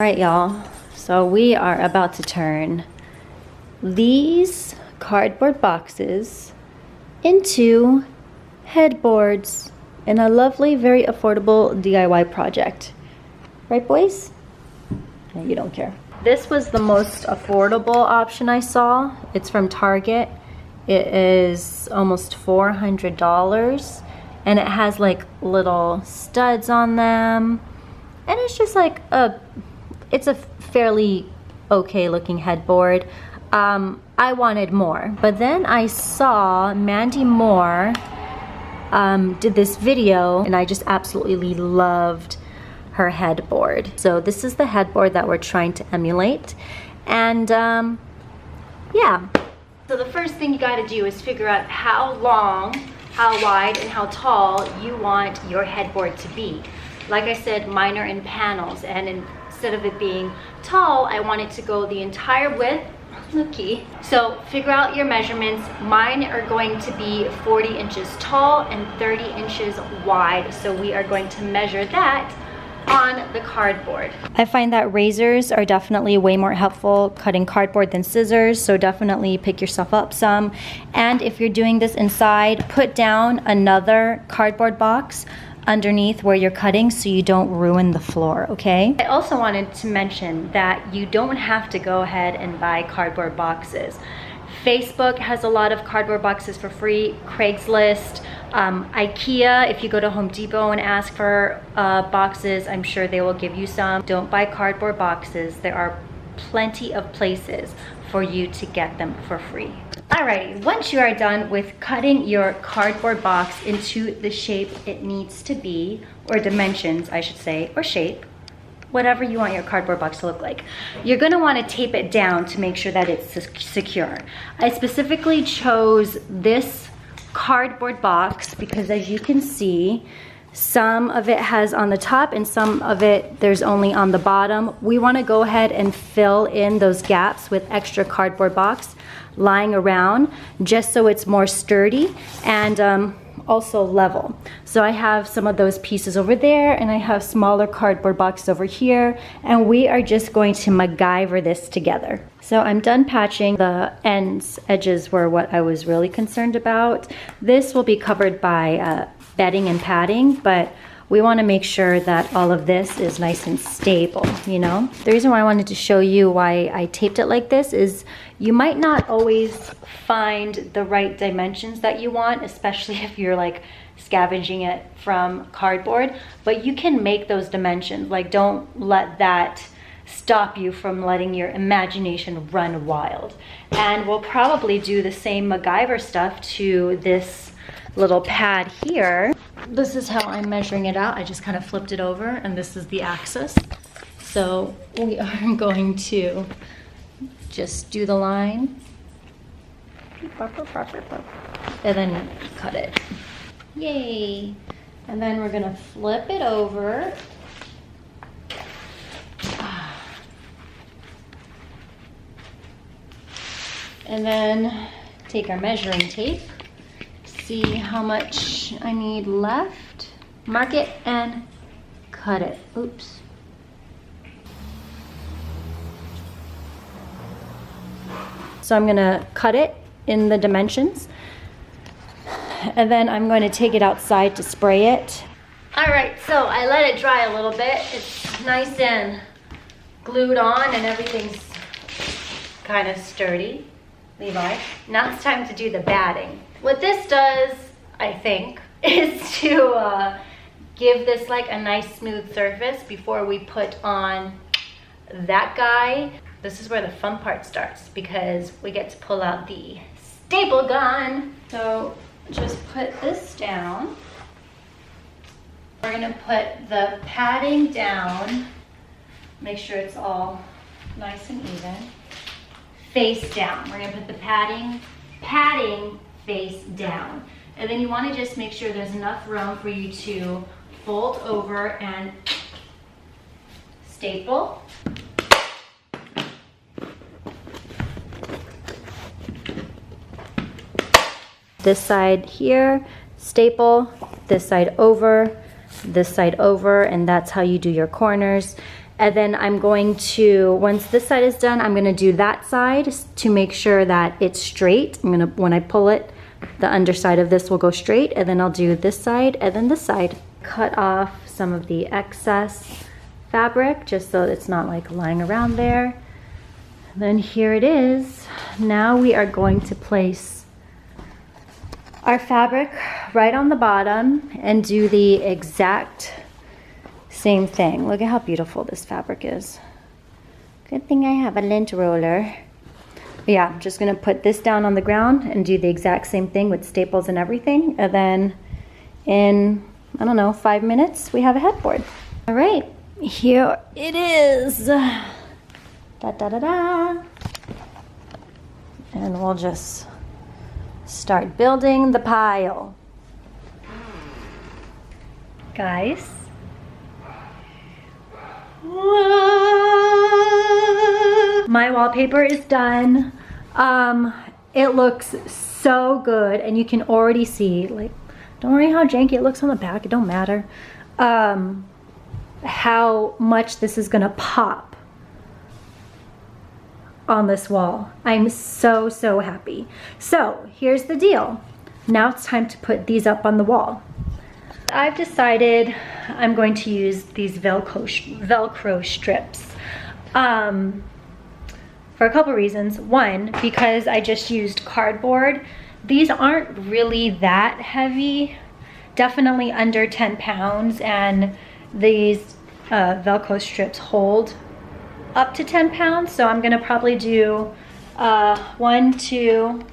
All right, y'all. So we are about to turn these cardboard boxes into headboards in a lovely, very affordable DIY project. Right, boys? No, you don't care. This was the most affordable option I saw. It's from Target. It is almost $400 and it has like little studs on them. And it's just like it's a fairly okay looking headboard. I wanted more, but then I saw Mandy Moore did this video and I just absolutely loved her headboard. So this is the headboard that we're trying to emulate. And yeah. So the first thing you gotta do is figure out how long, how wide, and how tall you want your headboard to be. Like I said, mine are in panels, and instead of it being tall, I want it to go the entire width. Looky. So figure out your measurements. Mine are going to be 40 inches tall and 30 inches wide. So we are going to measure that on the cardboard. I find that razors are definitely way more helpful cutting cardboard than scissors, so definitely pick yourself up some. And if you're doing this inside, put down another cardboard box underneath where you're cutting so you don't ruin the floor, okay? I also wanted to mention that you don't have to go ahead and buy cardboard boxes. Facebook has a lot of cardboard boxes for free. Craigslist, IKEA, if you go to Home Depot and ask for boxes, I'm sure they will give you some. Don't buy cardboard boxes. There are plenty of places for you to get them for free. Alrighty, once you are done with cutting your cardboard box into the shape it needs to be, or dimensions I should say, or shape, whatever you want your cardboard box to look like, you're gonna wanna tape it down to make sure that it's secure. I specifically chose this cardboard box because, as you can see, some of it has on the top and some of it there's only on the bottom. We want to go ahead and fill in those gaps with extra cardboard box lying around just so it's more sturdy and also level. So I have some of those pieces over there and I have smaller cardboard boxes over here, and we are just going to MacGyver this together. So I'm done patching. The edges were what I was really concerned about. This will be covered by bedding and padding, but we want to make sure that all of this is nice and stable, you know? The reason why I wanted to show you why I taped it like this is you might not always find the right dimensions that you want, especially if you're like scavenging it from cardboard, but you can make those dimensions. Like, don't let that stop you from letting your imagination run wild. And we'll probably do the same MacGyver stuff to this little pad here. This is how I'm measuring it out. I just kind of flipped it over and this is the axis. So we are going to just do the line and then cut it. Yay! And then we're gonna flip it over. And then take our measuring tape, see how much I need left, mark it and cut it. Oops. So I'm gonna cut it in the dimensions and then I'm going to take it outside to spray it. All right, so I let it dry a little bit. It's nice and glued on and everything's kind of sturdy. Levi, now it's time to do the batting. What this does, I think, is to give this like a nice smooth surface before we put on that guy. This is where the fun part starts because we get to pull out the staple gun. So just put this down. We're gonna put the padding down, make sure it's all nice and even. Face down. We're gonna put the padding face down. And then you wanna just make sure there's enough room for you to fold over and staple. This side here, staple, this side over, and that's how you do your corners. And then I'm going to, once this side is done, I'm gonna do that side to make sure that it's straight. I'm gonna, when I pull it, the underside of this will go straight, and then I'll do this side and then this side. Cut off some of the excess fabric just so it's not like lying around there. And then here it is. Now we are going to place our fabric right on the bottom and do the exact same thing. Look at how beautiful this fabric is. Good thing I have a lint roller. But yeah, I'm just gonna put this down on the ground and do the exact same thing with staples and everything. And then in, I don't know, 5 minutes, we have a headboard. All right, here it is. Da, da, da, da. And we'll just start building the pile. Guys. My wallpaper is done. It looks so good, and you can already see, like, don't worry how janky it looks on the back, it don't matter. How much this is gonna pop on this wall. I'm so, so happy. So here's the deal. Now it's time to put these up on the wall. I've decided I'm going to use these Velcro strips for a couple reasons. One, because I just used cardboard. These aren't really that heavy, definitely under 10 pounds, and these Velcro strips hold up to 10 pounds. So I'm gonna probably do 1, 2,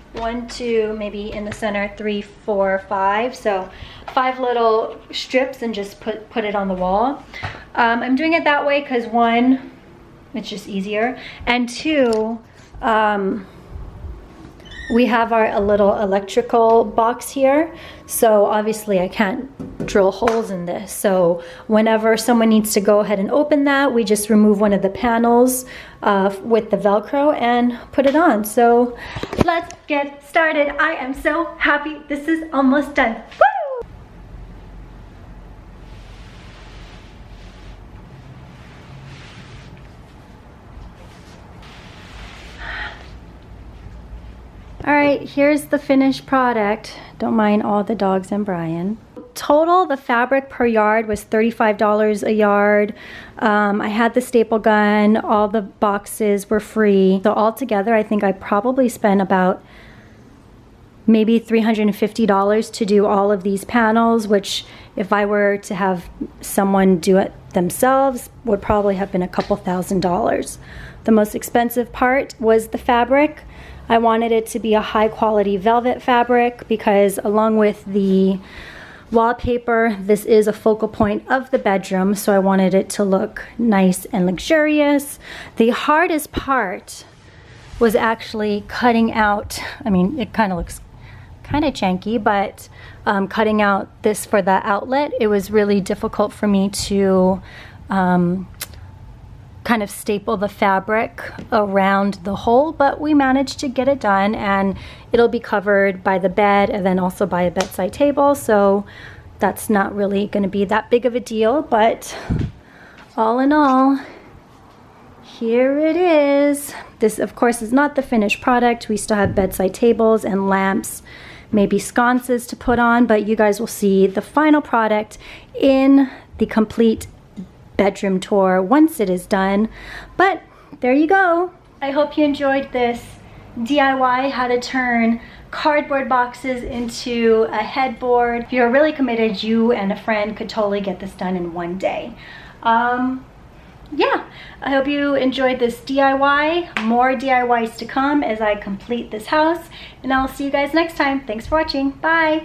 maybe in the center, 3, 4, 5. So 5 little strips and just put it on the wall. I'm doing it that way because 1, it's just easier, and 2, we have a little electrical box here, so obviously I can't drill holes in this. So whenever someone needs to go ahead and open that, we just remove one of the panels with the Velcro and put it on. So let's get started. I am so happy this is almost done. Woo! All right, here's the finished product. Don't mind all the dogs and Brian. Total, the fabric per yard was $35 a yard. I had the staple gun, all the boxes were free. So altogether, I think I probably spent about maybe $350 to do all of these panels, which if I were to have someone do it themselves, would probably have been a couple $1,000s. The most expensive part was the fabric. I wanted it to be a high quality velvet fabric because along with the wallpaper, this is a focal point of the bedroom, so I wanted it to look nice and luxurious. The hardest part was actually cutting out, I mean, it kind of looks kind of janky, but cutting out this for the outlet, it was really difficult for me to kind of staple the fabric around the hole, but we managed to get it done, and it'll be covered by the bed and then also by a bedside table, so that's not really going to be that big of a deal. But all in all, here it is. This of course is not the finished product. We still have bedside tables and lamps, maybe sconces to put on, but you guys will see the final product in the complete bedroom tour once it is done. But there you go. I hope you enjoyed this DIY how to turn cardboard boxes into a headboard. If you're really committed, you and a friend could totally get this done in one day. Yeah, I hope you enjoyed this DIY. More DIYs to come as I complete this house, and I'll see you guys next time. Thanks for watching. Bye.